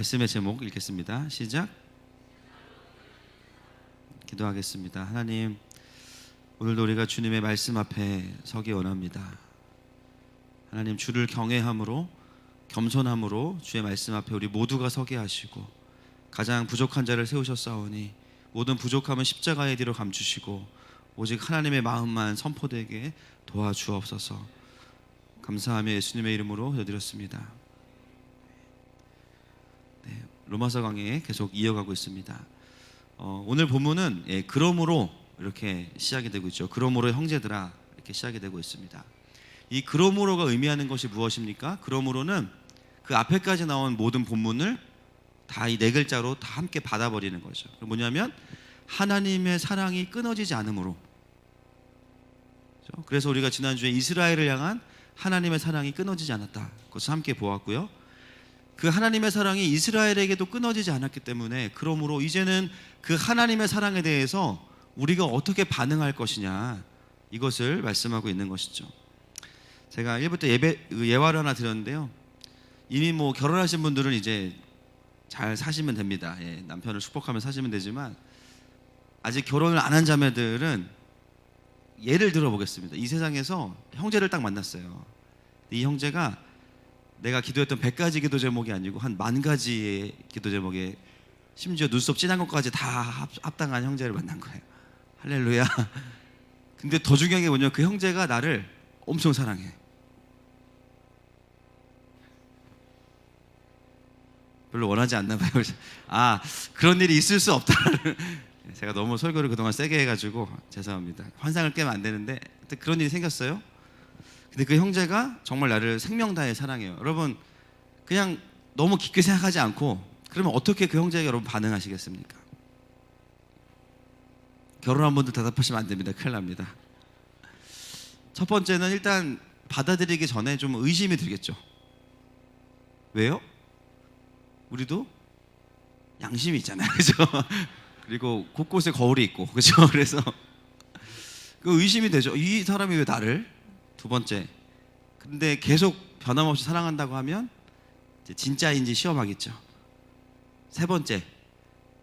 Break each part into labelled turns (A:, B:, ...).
A: 말씀의 제목 읽겠습니다. 시작. 기도하겠습니다. 하나님, 오늘도 우리가 주님의 말씀 앞에 서기 원합니다. 하나님, 주를 경외함으로 겸손함으로 주의 말씀 앞에 우리 모두가 서게 하시고 가장 부족한 자를 세우셨사오니 모든 부족함은 십자가의 뒤로 감추시고 오직 하나님의 마음만 선포되게 도와주옵소서. 감사하며 예수님의 이름으로 기도드렸습니다. 네, 로마서 강해 계속 이어가고 있습니다. 오늘 본문은 그러므로 이렇게 시작이 되고 있죠. 그러므로 형제들아 이렇게 시작이 되고 있습니다. 이 그러므로가 의미하는 것이 무엇입니까? 그러므로는 그 앞에까지 나온 모든 본문을 다 이 네 글자로 다 함께 받아버리는 거죠. 뭐냐면 하나님의 사랑이 끊어지지 않으므로. 그래서 우리가 지난주에 이스라엘을 향한 하나님의 사랑이 끊어지지 않았다, 그것을 함께 보았고요. 그 하나님의 사랑이 이스라엘에게도 끊어지지 않았기 때문에 그러므로 이제는 그 하나님의 사랑에 대해서 우리가 어떻게 반응할 것이냐, 이것을 말씀하고 있는 것이죠. 제가 1부터 예화를 하나 드렸는데요. 이미 결혼하신 분들은 이제 잘 사시면 됩니다. 남편을 축복하며 사시면 되지만 아직 결혼을 안 한 자매들은 예를 들어보겠습니다. 이 세상에서 형제를 딱 만났어요. 이 형제가 내가 기도했던 100가지 기도 제목이 아니고 한 10,000가지의 기도 제목에 심지어 눈썹 진한 것까지 다 합당한 형제를 만난 거예요. 할렐루야. 근데 더 중요한 게 뭐냐면 그 형제가 나를 엄청 사랑해. 별로 원하지 않나 봐요. 그런 일이 있을 수 없다라는, 제가 너무 설교를 그동안 세게 해가지고 죄송합니다. 환상을 깨면 안 되는데 그런 일이 생겼어요. 근데 그 형제가 정말 나를 생명 다해 사랑해요. 여러분, 그냥 너무 깊게 생각하지 않고 그러면 어떻게 그 형제에게 여러분 반응하시겠습니까? 결혼한 분들 대답하시면 안 됩니다. 큰일 납니다. 첫 번째는 일단 받아들이기 전에 좀 의심이 들겠죠. 왜요? 우리도 양심이 있잖아요, 그죠? 그리고 곳곳에 거울이 있고, 그죠? 그래서 그 의심이 되죠. 이 사람이 왜 나를? 두 번째, 근데 계속 변함없이 사랑한다고 하면 이제 진짜인지 시험하겠죠. 세 번째,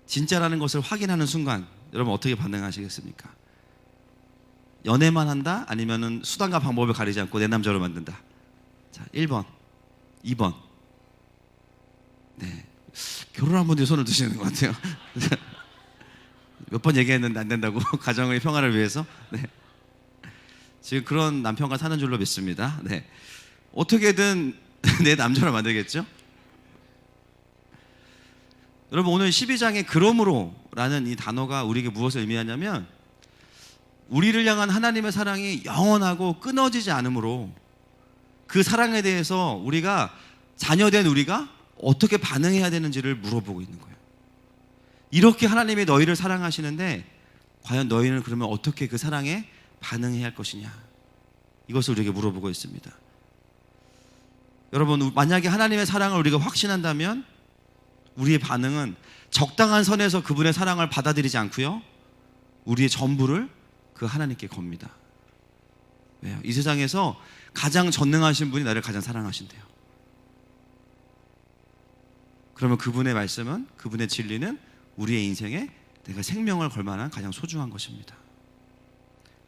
A: 진짜라는 것을 확인하는 순간 여러분 어떻게 반응하시겠습니까? 연애만 한다? 아니면은 수단과 방법을 가리지 않고 내 남자로 만든다? 자, 1번, 2번. 네, 결혼한 분들이 손을 드시는 것 같아요. 몇 번 얘기했는데 안 된다고. 가정의 평화를 위해서. 네, 지금 그런 남편과 사는 줄로 믿습니다. 네, 어떻게든 내 남자로 만들겠죠. 여러분, 오늘 12장의 그러므로 라는 이 단어가 우리에게 무엇을 의미하냐면 우리를 향한 하나님의 사랑이 영원하고 끊어지지 않으므로 그 사랑에 대해서 우리가 자녀된 우리가 어떻게 반응해야 되는지를 물어보고 있는 거예요. 이렇게 하나님이 너희를 사랑하시는데 과연 너희는 그러면 어떻게 그 사랑에 반응해야 할 것이냐, 이것을 우리에게 물어보고 있습니다. 여러분, 만약에 하나님의 사랑을 우리가 확신한다면 우리의 반응은 적당한 선에서 그분의 사랑을 받아들이지 않고요, 우리의 전부를 그 하나님께 겁니다. 왜요? 이 세상에서 가장 전능하신 분이 나를 가장 사랑하신대요. 그러면 그분의 말씀은, 그분의 진리는 우리의 인생에 내가 생명을 걸 만한 가장 소중한 것입니다.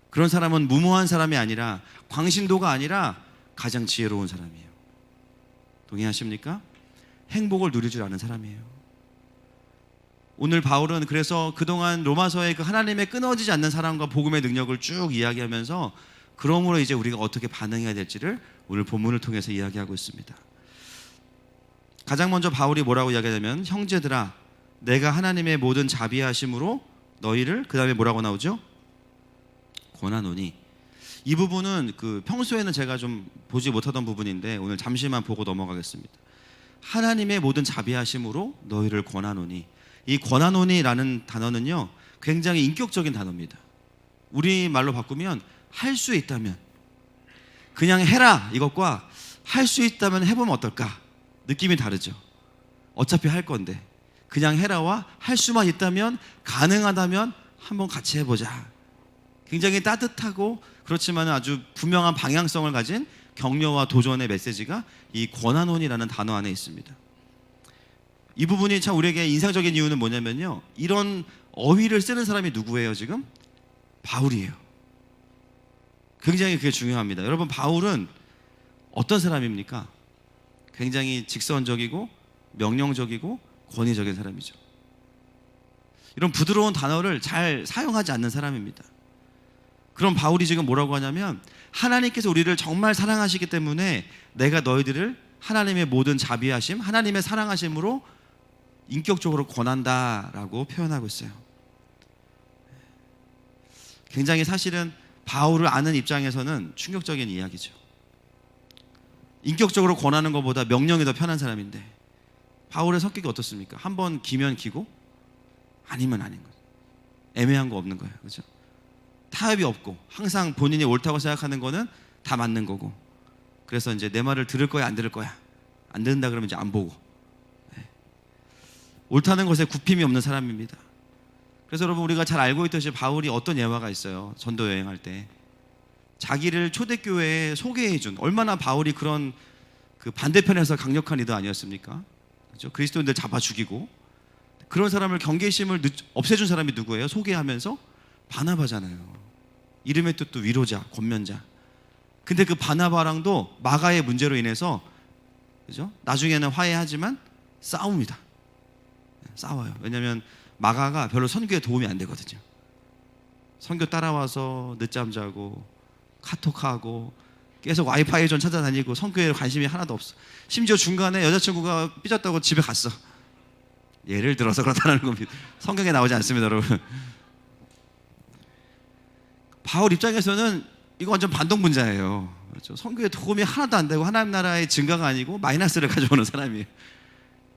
A: 그런 사람은 무모한 사람이 아니라, 광신도가 아니라 가장 지혜로운 사람이에요. 동의하십니까? 행복을 누릴 줄 아는 사람이에요. 오늘 바울은 그래서 그동안 로마서의 그 하나님의 끊어지지 않는 사랑과 복음의 능력을 쭉 이야기하면서 그러므로 이제 우리가 어떻게 반응해야 될지를 오늘 본문을 통해서 이야기하고 있습니다. 가장 먼저 바울이 뭐라고 이야기하냐면, 형제들아 내가 하나님의 모든 자비하심으로 너희를, 그 다음에 뭐라고 나오죠? 권하노니. 이 부분은 평소에는 제가 좀 보지 못하던 부분인데 오늘 잠시만 보고 넘어가겠습니다. 하나님의 모든 자비하심으로 너희를 권하노니. 이 권하노니라는 단어는요 굉장히 인격적인 단어입니다. 우리말로 바꾸면 할 수 있다면, 그냥 해라 이것과 할 수 있다면 해보면 어떨까, 느낌이 다르죠. 어차피 할 건데 그냥 해라와 할 수만 있다면, 가능하다면 한번 같이 해보자. 굉장히 따뜻하고 그렇지만 아주 분명한 방향성을 가진 격려와 도전의 메시지가 이 권하노니라는 단어 안에 있습니다. 이 부분이 참 우리에게 인상적인 이유는 뭐냐면요, 이런 어휘를 쓰는 사람이 누구예요? 지금 바울이에요. 굉장히 그게 중요합니다. 여러분, 바울은 어떤 사람입니까? 굉장히 직선적이고 명령적이고 권위적인 사람이죠. 이런 부드러운 단어를 잘 사용하지 않는 사람입니다. 그럼 바울이 지금 뭐라고 하냐면, 하나님께서 우리를 정말 사랑하시기 때문에 내가 너희들을 하나님의 모든 자비하심, 하나님의 사랑하심으로 인격적으로 권한다라고 표현하고 있어요. 굉장히 사실은 바울을 아는 입장에서는 충격적인 이야기죠. 인격적으로 권하는 것보다 명령이 더 편한 사람인데, 바울의 성격이 어떻습니까? 한번 기면 기고 아니면 아닌 거죠. 애매한 거 없는 거예요. 그렇죠? 타협이 없고 항상 본인이 옳다고 생각하는 거는 다 맞는 거고, 그래서 이제 내 말을 들을 거야 안 들을 거야, 안 듣는다 그러면 이제 안 보고, 옳다는 것에 굽힘이 없는 사람입니다. 그래서 여러분, 우리가 잘 알고 있듯이 바울이 어떤 예화가 있어요. 전도 여행할 때 자기를 초대교회에 소개해준, 얼마나 바울이 그런 그 반대편에서 강력한 리더 아니었습니까? 그렇죠? 그리스도인들 잡아 죽이고 그런 사람을, 경계심을 없애준 사람이 누구예요? 소개하면서 바나바잖아요. 이름의 뜻도 위로자, 권면자. 근데 그 바나바랑도 마가의 문제로 인해서, 그죠? 나중에는 화해하지만 싸웁니다. 싸워요. 왜냐하면 마가가 별로 선교에 도움이 안 되거든요. 선교 따라와서 늦잠 자고 카톡하고 계속 와이파이 좀 찾아다니고 선교에 관심이 하나도 없어. 심지어 중간에 여자친구가 삐졌다고 집에 갔어. 예를 들어서 그렇다는 겁니다. 성경에 나오지 않습니다, 여러분. 바울 입장에서는 이거 완전 반동분자예요. 그렇죠? 선교에 도움이 하나도 안 되고 하나님 나라의 증가가 아니고 마이너스를 가져오는 사람이에요.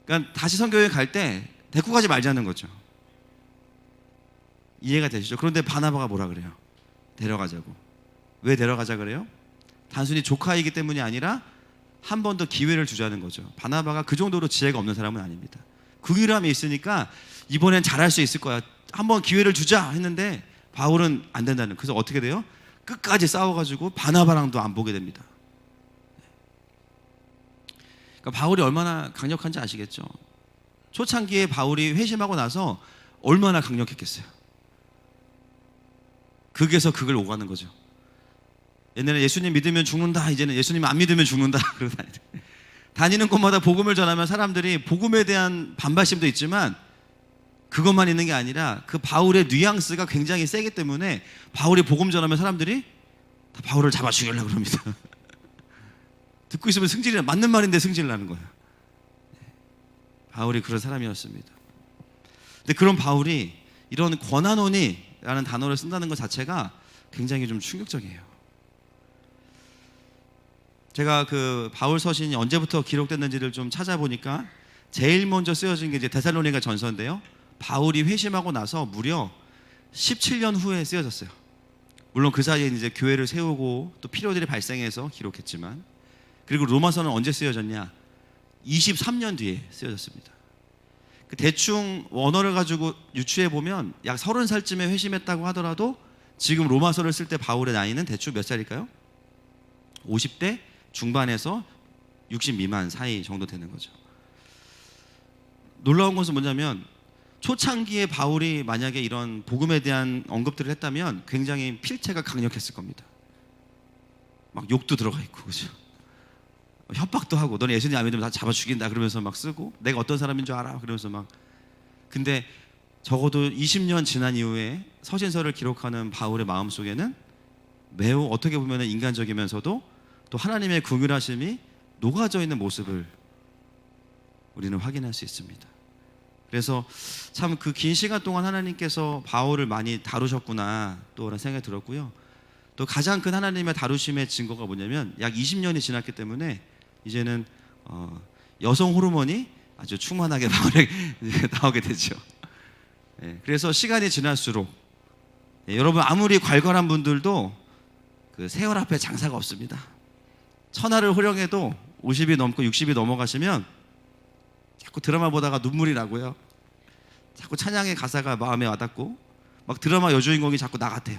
A: 그러니까 다시 선교에 갈 때 데리고 가지 말자는 거죠. 이해가 되시죠? 그런데 바나바가 뭐라 그래요? 데려가자고. 왜 데려가자 그래요? 단순히 조카이기 때문이 아니라 한 번 더 기회를 주자는 거죠. 바나바가 그 정도로 지혜가 없는 사람은 아닙니다. 긍휼함이 있으니까 이번엔 잘할 수 있을 거야, 한번 기회를 주자 했는데 바울은 안 된다는. 그래서 어떻게 돼요? 끝까지 싸워가지고 바나바랑도 안 보게 됩니다. 그러니까 바울이 얼마나 강력한지 아시겠죠? 초창기에 바울이 회심하고 나서 얼마나 강력했겠어요. 극에서 극을 오가는 거죠. 옛날에 예수님 믿으면 죽는다, 이제는 예수님 안 믿으면 죽는다 그러고 다니는 곳마다 복음을 전하면 사람들이 복음에 대한 반발심도 있지만 그것만 있는 게 아니라 그 바울의 뉘앙스가 굉장히 세기 때문에 바울이 복음 전하면 사람들이 다 바울을 잡아 죽이려고 그럽니다. 듣고 있으면 승질이 맞는 말인데 승질 나는 거예요. 바울이 그런 사람이었습니다. 근데 그런 바울이 이런 권하노니라는 단어를 쓴다는 것 자체가 굉장히 좀 충격적이에요. 제가 그 바울 서신이 언제부터 기록됐는지를 좀 찾아보니까 제일 먼저 쓰여진 게 이제 데살로니가 전서인데요. 바울이 회심하고 나서 무려 17년 후에 쓰여졌어요. 물론 그 사이에 이제 교회를 세우고 또 필요들이 발생해서 기록했지만, 그리고 로마서는 언제 쓰여졌냐? 23년 뒤에 쓰여졌습니다. 대충 원어를 가지고 유추해 보면 약 30살쯤에 회심했다고 하더라도 지금 로마서를 쓸 때 바울의 나이는 대충 몇 살일까요? 50대 중반에서 60 미만 사이 정도 되는 거죠. 놀라운 것은 뭐냐면 초창기에 바울이 만약에 이런 복음에 대한 언급들을 했다면 굉장히 필체가 강력했을 겁니다. 막 욕도 들어가 있고, 그죠? 협박도 하고, 너네 예수님 안 믿으면 다 잡아 죽인다 그러면서 막 쓰고, 내가 어떤 사람인 줄 알아 그러면서 막. 근데 적어도 20년 지난 이후에 서신서를 기록하는 바울의 마음속에는 매우 어떻게 보면 인간적이면서도 또 하나님의 긍휼하심이 녹아져 있는 모습을 우리는 확인할 수 있습니다. 그래서 참 그 긴 시간 동안 하나님께서 바울을 많이 다루셨구나 또 라는 생각이 들었고요. 또 가장 큰 하나님의 다루심의 증거가 뭐냐면 약 20년이 지났기 때문에 이제는 여성 호르몬이 아주 충만하게 바울에 나오게 되죠. 그래서 시간이 지날수록 여러분, 아무리 괄괄한 분들도 그 세월 앞에 장사가 없습니다. 천하를 호령해도 50이 넘고 60이 넘어가시면 자꾸 드라마 보다가 눈물이 나고요. 자꾸 찬양의 가사가 마음에 와닿고 막 드라마 여주인공이 자꾸 나 같아요.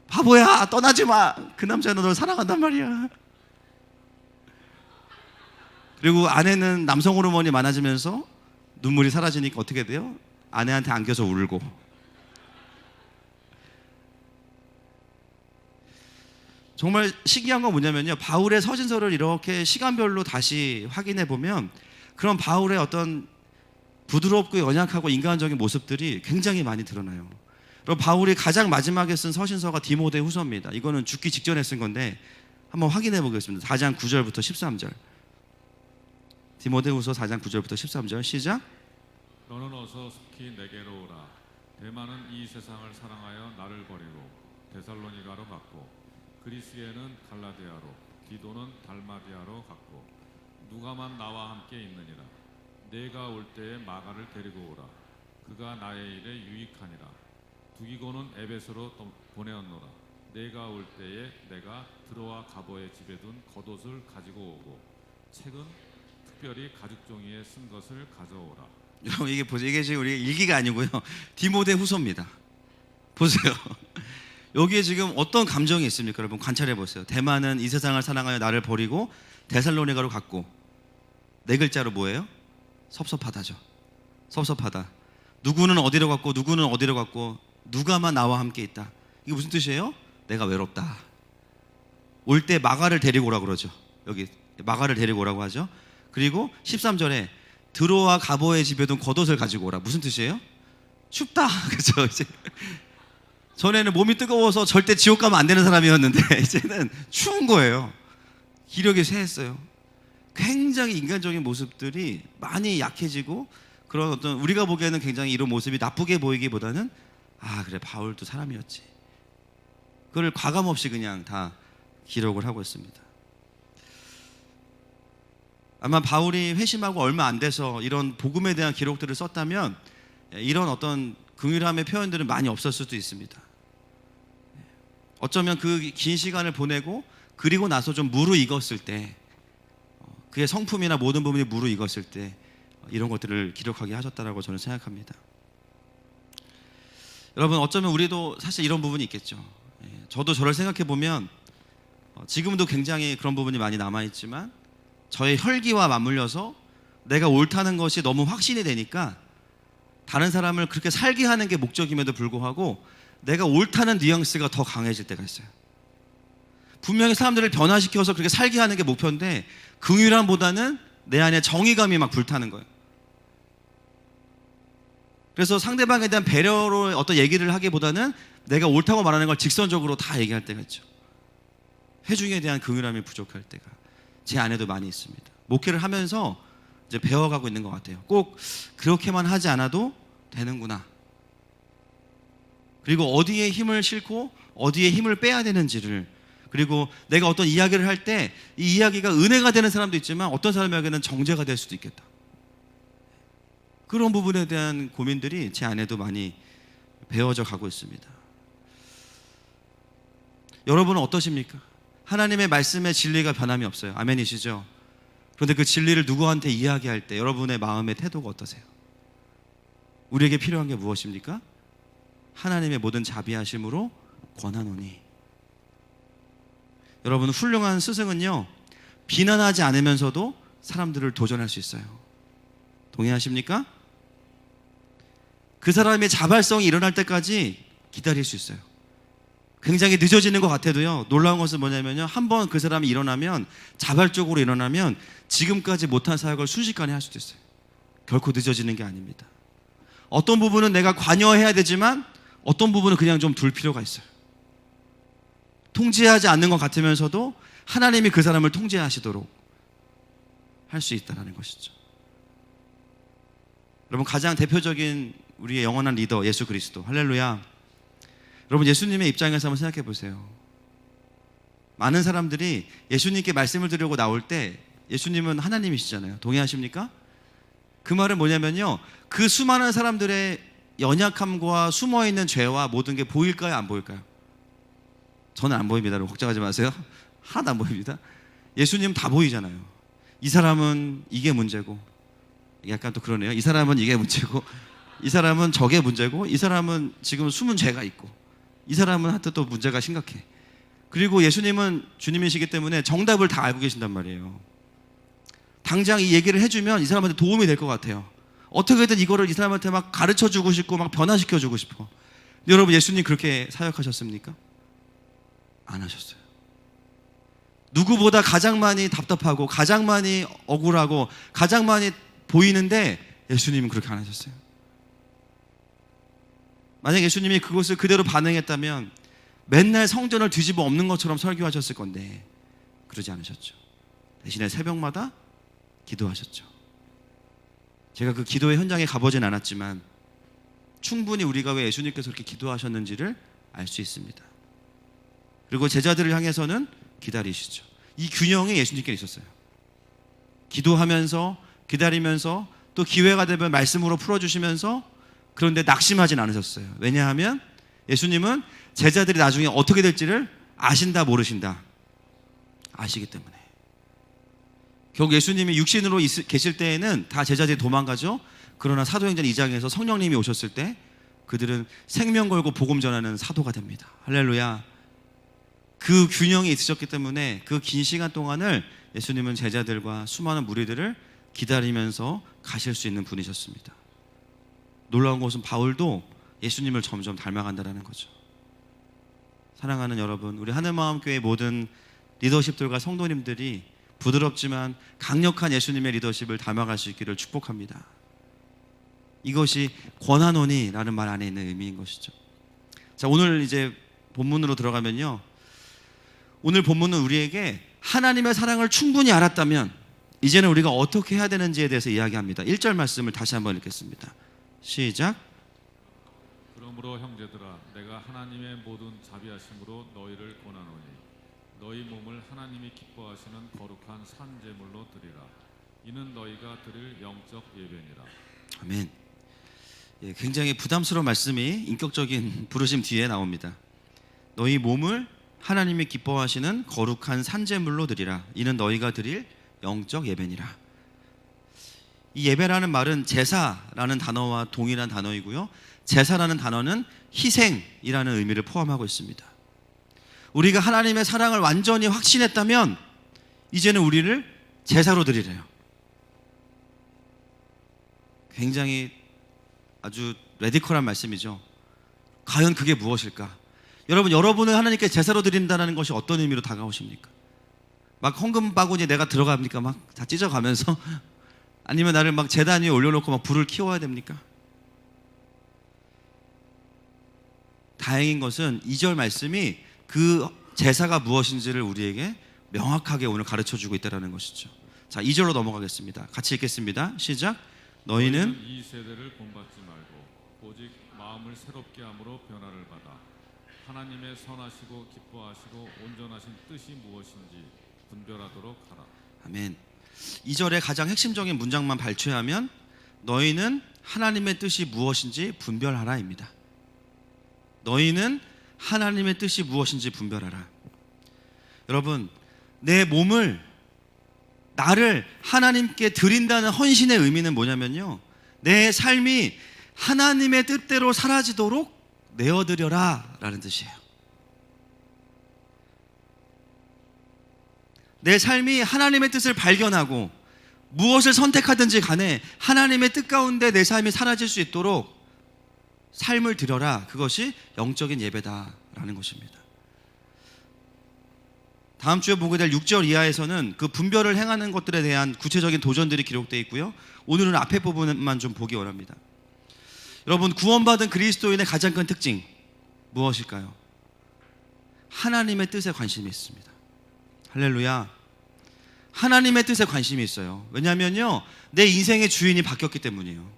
A: 바보야, 떠나지 마. 그 남자는 널 사랑한단 말이야. 그리고 아내는 남성 호르몬이 많아지면서 눈물이 사라지니까 어떻게 돼요? 아내한테 안겨서 울고. 정말 신기한 건 뭐냐면요, 바울의 서신서를 이렇게 시간별로 다시 확인해 보면 그런 바울의 어떤 부드럽고 연약하고 인간적인 모습들이 굉장히 많이 드러나요. 그리고 바울이 가장 마지막에 쓴 서신서가 디모데 후서입니다. 이거는 죽기 직전에 쓴 건데 한번 확인해 보겠습니다. 4장 9절부터 13절. 디모데 후서 4장 9절부터 13절 시작.
B: 너는 어서 속히 내게로 오라. 대만은 이 세상을 사랑하여 나를 버리고 데살로니가로 갔고, 그리스에는 갈라디아로, 디도는 달마디아로 갔고, 누가만 나와 함께 있느니라. 내가 올 때에 마가를 데리고 오라. 그가 나의 일에 유익하니라. 두기고는 에베소로 보내었노라. 내가 올 때에 내가 드로아 가보의 집에 둔 겉옷을 가지고 오고, 책은 특별히 가죽 종이에 쓴 것을 가져오라.
A: 여러분 이게 보세요. 이게 지금 우리 일기가 아니고요, 디모데 후서입니다. 보세요. 여기에 지금 어떤 감정이 있습니까? 여러분 관찰해 보세요. 대만은 이 세상을 사랑하여 나를 버리고 데살로니가로 갔고, 네 글자로 뭐예요? 섭섭하다죠. 섭섭하다. 누구는 어디로 갔고 누구는 어디로 갔고 누가만 나와 함께 있다. 이게 무슨 뜻이에요? 내가 외롭다. 올 때 마가를 데리고 오라 그러죠. 여기 마가를 데리고 오라고 하죠. 그리고 13절에 드로아 가보의 집에 둔 겉옷을 가지고 오라. 무슨 뜻이에요? 춥다. 그렇죠. 이제 전에는 몸이 뜨거워서 절대 지옥 가면 안 되는 사람이었는데 이제는 추운 거예요. 기력이 쇠했어요. 굉장히 인간적인 모습들이 많이 약해지고, 그런 어떤 우리가 보기에는 굉장히 이런 모습이 나쁘게 보이기보다는 아 그래 바울도 사람이었지, 그걸 과감없이 그냥 다 기록을 하고 있습니다. 아마 바울이 회심하고 얼마 안 돼서 이런 복음에 대한 기록들을 썼다면 이런 어떤 긍휼함의 표현들은 많이 없었을 수도 있습니다. 어쩌면 그 긴 시간을 보내고 그리고 나서 좀 무르익었을 때, 그의 성품이나 모든 부분이 무르익었을 때 이런 것들을 기록하게 하셨다라고 저는 생각합니다. 여러분 어쩌면 우리도 사실 이런 부분이 있겠죠. 저도 저를 생각해 보면 지금도 굉장히 그런 부분이 많이 남아있지만, 저의 혈기와 맞물려서 내가 옳다는 것이 너무 확신이 되니까 다른 사람을 그렇게 살게 하는 게 목적임에도 불구하고 내가 옳다는 뉘앙스가 더 강해질 때가 있어요. 분명히 사람들을 변화시켜서 그렇게 살게 하는 게 목표인데 긍휼함보다는 내 안에 정의감이 막 불타는 거예요. 그래서 상대방에 대한 배려로 어떤 얘기를 하기보다는 내가 옳다고 말하는 걸 직선적으로 다 얘기할 때가 있죠. 회중에 대한 긍휼함이 부족할 때가 제 안에도 많이 있습니다. 목회를 하면서 이제 배워가고 있는 것 같아요. 꼭 그렇게만 하지 않아도 되는구나. 그리고 어디에 힘을 싣고 어디에 힘을 빼야 되는지를, 그리고 내가 어떤 이야기를 할 때 이 이야기가 은혜가 되는 사람도 있지만 어떤 사람에게는 정죄가 될 수도 있겠다. 그런 부분에 대한 고민들이 제 안에도 많이 배워져 가고 있습니다. 여러분은 어떠십니까? 하나님의 말씀의 진리가 변함이 없어요. 아멘이시죠? 그런데 그 진리를 누구한테 이야기할 때 여러분의 마음의 태도가 어떠세요? 우리에게 필요한 게 무엇입니까? 하나님의 모든 자비하심으로 권하노니. 여러분 훌륭한 스승은요, 비난하지 않으면서도 사람들을 도전할 수 있어요. 동의하십니까? 그 사람의 자발성이 일어날 때까지 기다릴 수 있어요. 굉장히 늦어지는 것 같아도요, 놀라운 것은 뭐냐면요, 한번 그 사람이 일어나면, 자발적으로 일어나면 지금까지 못한 사역을 순식간에 할 수도 있어요. 결코 늦어지는 게 아닙니다. 어떤 부분은 내가 관여해야 되지만 어떤 부분은 그냥 좀 둘 필요가 있어요. 통제하지 않는 것 같으면서도 하나님이 그 사람을 통제하시도록 할 수 있다는 것이죠. 여러분 가장 대표적인 우리의 영원한 리더 예수 그리스도, 할렐루야. 여러분 예수님의 입장에서 한번 생각해 보세요. 많은 사람들이 예수님께 말씀을 드리려고 나올 때 예수님은 하나님이시잖아요. 동의하십니까? 그 말은 뭐냐면요, 그 수많은 사람들의 연약함과 숨어있는 죄와 모든 게 보일까요? 안 보일까요? 저는 안 보입니다. 여러분 걱정하지 마세요. 하나도 안 보입니다. 예수님 다 보이잖아요. 이 사람은 이게 문제고, 약간 또 그러네요. 이 사람은 이게 문제고, 이 사람은 저게 문제고, 이 사람은 지금 숨은 죄가 있고, 이 사람은 하여튼 또 문제가 심각해. 그리고 예수님은 주님이시기 때문에 정답을 다 알고 계신단 말이에요. 당장 이 얘기를 해주면 이 사람한테 도움이 될 것 같아요. 어떻게든 이거를 이 사람한테 막 가르쳐주고 싶고 막 변화시켜주고 싶어. 근데 여러분, 예수님 그렇게 사역하셨습니까? 안 하셨어요. 누구보다 가장 많이 답답하고 가장 많이 억울하고 가장 많이 보이는데 예수님은 그렇게 안 하셨어요. 만약 예수님이 그것을 그대로 반응했다면 맨날 성전을 뒤집어 엎는 것처럼 설교하셨을 건데 그러지 않으셨죠. 대신에 새벽마다 기도하셨죠. 제가 그 기도의 현장에 가보진 않았지만 충분히 우리가 왜 예수님께서 그렇게 기도하셨는지를 알 수 있습니다. 그리고 제자들을 향해서는 기다리시죠. 이 균형이 예수님께 있었어요. 기도하면서 기다리면서 또 기회가 되면 말씀으로 풀어주시면서, 그런데 낙심하진 않으셨어요. 왜냐하면 예수님은 제자들이 나중에 어떻게 될지를 아신다 모르신다 아시기 때문에. 결국 예수님이 육신으로 계실 때에는 다 제자들이 도망가죠. 그러나 사도행전 2장에서 성령님이 오셨을 때 그들은 생명 걸고 복음 전하는 사도가 됩니다. 할렐루야. 그 균형이 있으셨기 때문에 그 긴 시간 동안을 예수님은 제자들과 수많은 무리들을 기다리면서 가실 수 있는 분이셨습니다. 놀라운 것은 바울도 예수님을 점점 닮아간다는 거죠. 사랑하는 여러분, 우리 하늘마음교회 모든 리더십들과 성도님들이 부드럽지만 강력한 예수님의 리더십을 닮아갈 수 있기를 축복합니다. 이것이 권한원이라는 말 안에 있는 의미인 것이죠. 자, 오늘 이제 본문으로 들어가면요, 오늘 본문은 우리에게 하나님의 사랑을 충분히 알았다면 이제는 우리가 어떻게 해야 되는지에 대해서 이야기합니다. 1절 말씀을 다시 한번 읽겠습니다. 시작.
B: 그러므로 형제들아, 내가 하나님의 모든 자비하심으로 너희를 권하노니 너희 몸을 하나님이 기뻐하시는 거룩한 산제물로 드리라. 이는 너희가 드릴 영적 예배니라.
A: 아멘. 예, 굉장히 부담스러운 말씀이 인격적인 부르심 뒤에 나옵니다. 너희 몸을 하나님이 기뻐하시는 거룩한 산제물로 드리라. 이는 너희가 드릴 영적 예배니라. 이 예배라는 말은 제사라는 단어와 동일한 단어이고요, 제사라는 단어는 희생이라는 의미를 포함하고 있습니다. 우리가 하나님의 사랑을 완전히 확신했다면 이제는 우리를 제사로 드리래요. 굉장히 아주 레디컬한 말씀이죠. 과연 그게 무엇일까? 여러분, 여러분을 하나님께 제사로 드린다는 것이 어떤 의미로 다가오십니까? 막 헌금 바구니에 내가 들어갑니까? 막 다 찢어가면서? 아니면 나를 막 제단 위에 올려놓고 막 불을 키워야 됩니까? 다행인 것은 2절 말씀이 그 제사가 무엇인지를 우리에게 명확하게 오늘 가르쳐주고 있다는 것이죠. 자, 2절로 넘어가겠습니다. 같이 읽겠습니다. 시작. 너희는
B: 이 세대를 본받지 말고 오직 마음을 새롭게 함으로 변화를 받아 하나님의 선하시고 기뻐하시고 온전하신 뜻이 무엇인지 분별하도록 하라.
A: 아멘. 2절의 가장 핵심적인 문장만 발췌하면 너희는 하나님의 뜻이 무엇인지 분별하라입니다. 너희는 하나님의 뜻이 무엇인지 분별하라. 여러분, 내 몸을, 나를 하나님께 드린다는 헌신의 의미는 뭐냐면요, 내 삶이 하나님의 뜻대로 사라지도록 내어드려라 라는 뜻이에요. 내 삶이 하나님의 뜻을 발견하고 무엇을 선택하든지 간에 하나님의 뜻 가운데 내 삶이 사라질 수 있도록 삶을 드려라. 그것이 영적인 예배다라는 것입니다. 다음 주에 보게 될 6절 이하에서는 그 분별을 행하는 것들에 대한 구체적인 도전들이 기록되어 있고요, 오늘은 앞에 부분만 좀 보기 원합니다. 여러분, 구원받은 그리스도인의 가장 큰 특징 무엇일까요? 하나님의 뜻에 관심이 있습니다. 할렐루야. 하나님의 뜻에 관심이 있어요. 왜냐하면요, 내 인생의 주인이 바뀌었기 때문이에요.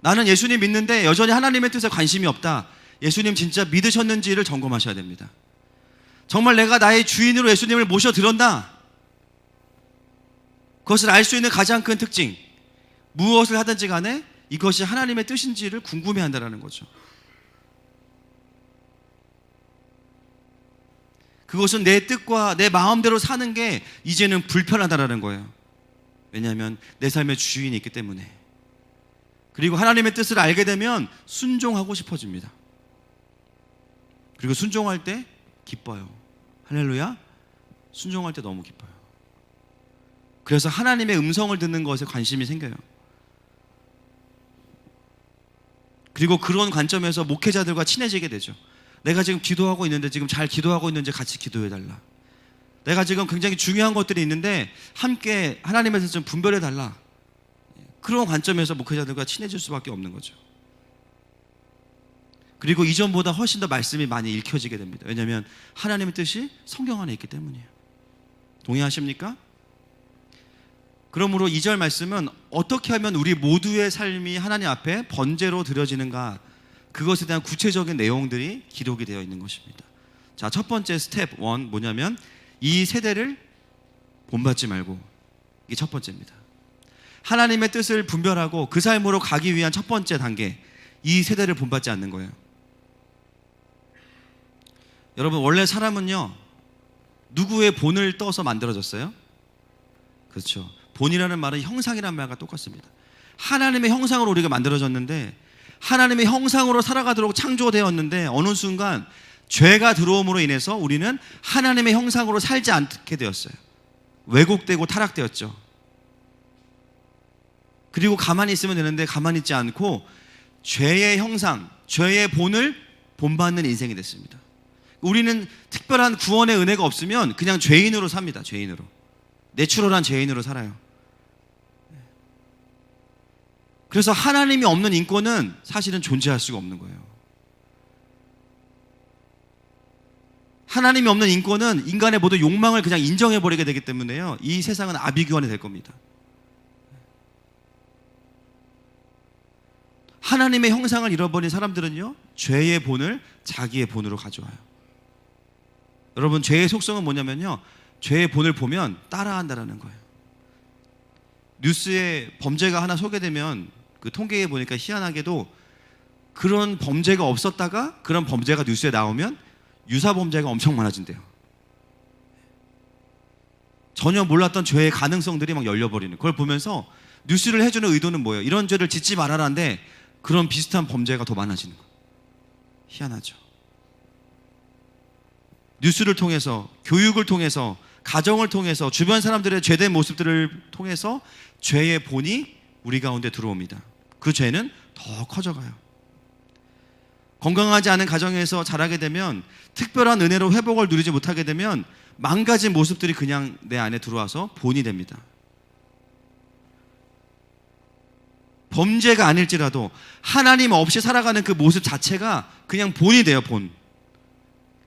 A: 나는 예수님 믿는데 여전히 하나님의 뜻에 관심이 없다. 예수님 진짜 믿으셨는지를 점검하셔야 됩니다. 정말 내가 나의 주인으로 예수님을 모셔들었나? 그것을 알 수 있는 가장 큰 특징, 무엇을 하든지 간에 이것이 하나님의 뜻인지를 궁금해한다는 거죠. 그것은 내 뜻과 내 마음대로 사는 게 이제는 불편하다는 거예요. 왜냐하면 내 삶의 주인이 있기 때문에. 그리고 하나님의 뜻을 알게 되면 순종하고 싶어집니다. 그리고 순종할 때 기뻐요. 할렐루야. 순종할 때 너무 기뻐요. 그래서 하나님의 음성을 듣는 것에 관심이 생겨요. 그리고 그런 관점에서 목회자들과 친해지게 되죠. 내가 지금 기도하고 있는데 지금 잘 기도하고 있는지 같이 기도해달라. 내가 지금 굉장히 중요한 것들이 있는데 함께 하나님에서 좀 분별해달라. 그런 관점에서 목회자들과 친해질 수밖에 없는 거죠. 그리고 이전보다 훨씬 더 말씀이 많이 읽혀지게 됩니다. 왜냐하면 하나님의 뜻이 성경 안에 있기 때문이에요. 동의하십니까? 그러므로 2절 말씀은 어떻게 하면 우리 모두의 삶이 하나님 앞에 번제로 드려지는가, 그것에 대한 구체적인 내용들이 기록이 되어 있는 것입니다. 자, 첫 번째 스텝 1 뭐냐면 이 세대를 본받지 말고, 이게 첫 번째입니다. 하나님의 뜻을 분별하고 그 삶으로 가기 위한 첫 번째 단계, 이 세대를 본받지 않는 거예요. 여러분, 원래 사람은요 누구의 본을 떠서 만들어졌어요? 그렇죠. 본이라는 말은 형상이라는 말과 똑같습니다. 하나님의 형상으로 우리가 만들어졌는데, 하나님의 형상으로 살아가도록 창조되었는데 어느 순간 죄가 들어옴으로 인해서 우리는 하나님의 형상으로 살지 않게 되었어요. 왜곡되고 타락되었죠. 그리고 가만히 있으면 되는데 가만히 있지 않고 죄의 형상, 죄의 본을 본받는 인생이 됐습니다. 우리는 특별한 구원의 은혜가 없으면 그냥 죄인으로 삽니다. 죄인으로. 내추럴한 죄인으로 살아요. 그래서 하나님이 없는 인권은 사실은 존재할 수가 없는 거예요. 하나님이 없는 인권은 인간의 모든 욕망을 그냥 인정해버리게 되기 때문에요, 이 세상은 아비규환이 될 겁니다. 하나님의 형상을 잃어버린 사람들은요 죄의 본을 자기의 본으로 가져와요. 여러분, 죄의 속성은 뭐냐면요, 죄의 본을 보면 따라한다라는 거예요. 뉴스에 범죄가 하나 소개되면 그 통계에 보니까 희한하게도 그런 범죄가 없었다가 그런 범죄가 뉴스에 나오면 유사 범죄가 엄청 많아진대요. 전혀 몰랐던 죄의 가능성들이 막 열려버리는, 그걸 보면서 뉴스를 해주는 의도는 뭐예요? 이런 죄를 짓지 말아라인데 그런 비슷한 범죄가 더 많아지는 거예요. 희한하죠. 뉴스를 통해서, 교육을 통해서, 가정을 통해서, 주변 사람들의 죄된 모습들을 통해서 죄의 본이 우리 가운데 들어옵니다. 그 죄는 더 커져가요. 건강하지 않은 가정에서 자라게 되면, 특별한 은혜로 회복을 누리지 못하게 되면 망가진 모습들이 그냥 내 안에 들어와서 본이 됩니다. 범죄가 아닐지라도 하나님 없이 살아가는 그 모습 자체가 그냥 본이 돼요. 본.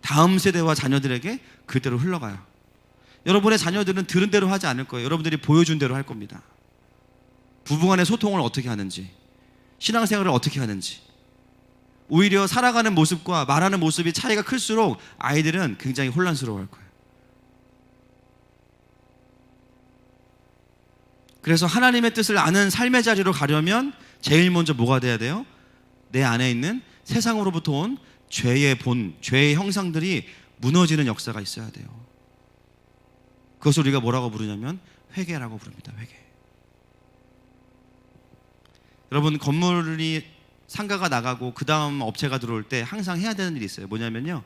A: 다음 세대와 자녀들에게 그대로 흘러가요. 여러분의 자녀들은 들은 대로 하지 않을 거예요. 여러분들이 보여준 대로 할 겁니다. 부부간의 소통을 어떻게 하는지, 신앙생활을 어떻게 하는지, 오히려 살아가는 모습과 말하는 모습이 차이가 클수록 아이들은 굉장히 혼란스러워할 거예요. 그래서 하나님의 뜻을 아는 삶의 자리로 가려면 제일 먼저 뭐가 돼야 돼요? 내 안에 있는 세상으로부터 온 죄의 본, 죄의 형상들이 무너지는 역사가 있어야 돼요. 그것을 우리가 뭐라고 부르냐면 회개라고 부릅니다. 회개. 여러분, 건물이 상가가 나가고 그 다음 업체가 들어올 때 항상 해야 되는 일이 있어요. 뭐냐면요,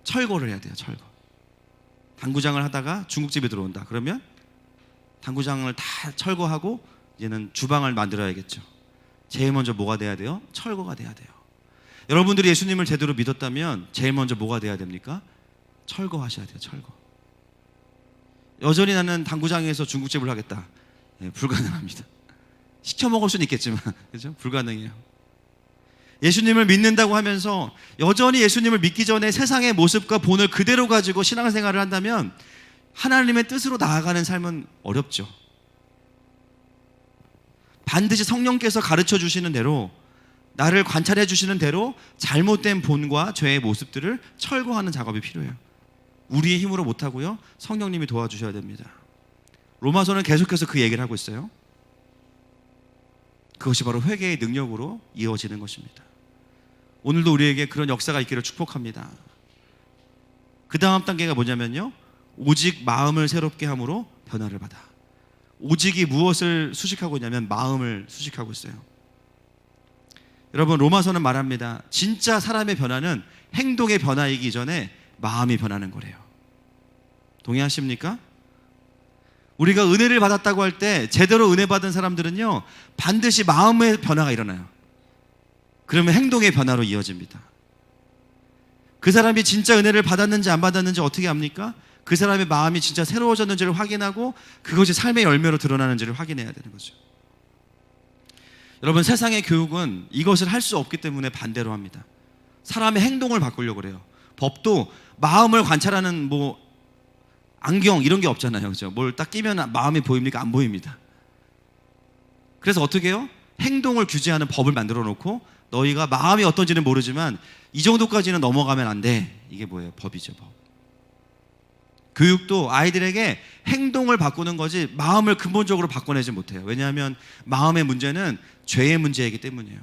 A: 철거를 해야 돼요. 철거. 당구장을 하다가 중국집이 들어온다. 그러면 당구장을 다 철거하고 이제는 주방을 만들어야겠죠. 제일 먼저 뭐가 돼야 돼요? 철거가 돼야 돼요. 여러분들이 예수님을 제대로 믿었다면 제일 먼저 뭐가 돼야 됩니까? 철거하셔야 돼요. 철거. 여전히 나는 당구장에서 중국집을 하겠다. 불가능합니다. 시켜 먹을 수는 있겠지만, 그죠? 불가능해요. 예수님을 믿는다고 하면서 여전히 예수님을 믿기 전에 세상의 모습과 본을 그대로 가지고 신앙생활을 한다면 하나님의 뜻으로 나아가는 삶은 어렵죠. 반드시 성령께서 가르쳐 주시는 대로, 나를 관찰해 주시는 대로 잘못된 본과 죄의 모습들을 철거하는 작업이 필요해요. 우리의 힘으로 못하고요, 성령님이 도와주셔야 됩니다. 로마서는 계속해서 그 얘기를 하고 있어요. 그것이 바로 회개의 능력으로 이어지는 것입니다. 오늘도 우리에게 그런 역사가 있기를 축복합니다. 그 다음 단계가 뭐냐면요, 오직 마음을 새롭게 함으로 변화를 받아. 오직이 무엇을 수식하고 있냐면 마음을 수식하고 있어요. 여러분, 로마서는 말합니다. 진짜 사람의 변화는 행동의 변화이기 전에 마음이 변하는 거래요. 동의하십니까? 우리가 은혜를 받았다고 할 때 제대로 은혜 받은 사람들은요, 반드시 마음의 변화가 일어나요. 그러면 행동의 변화로 이어집니다. 그 사람이 진짜 은혜를 받았는지 안 받았는지 어떻게 압니까? 그 사람의 마음이 진짜 새로워졌는지를 확인하고 그것이 삶의 열매로 드러나는지를 확인해야 되는 거죠. 여러분, 세상의 교육은 이것을 할 수 없기 때문에 반대로 합니다. 사람의 행동을 바꾸려고 그래요. 법도 마음을 관찰하는 안경 이런 게 없잖아요. 그죠? 뭘 딱 끼면 마음이 보입니까? 안 보입니다. 그래서 어떻게 해요? 행동을 규제하는 법을 만들어 놓고 너희가 마음이 어떤지는 모르지만 이 정도까지는 넘어가면 안 돼. 이게 뭐예요? 법이죠, 법. 교육도 아이들에게 행동을 바꾸는 거지 마음을 근본적으로 바꿔내지 못해요. 왜냐하면 마음의 문제는 죄의 문제이기 때문이에요.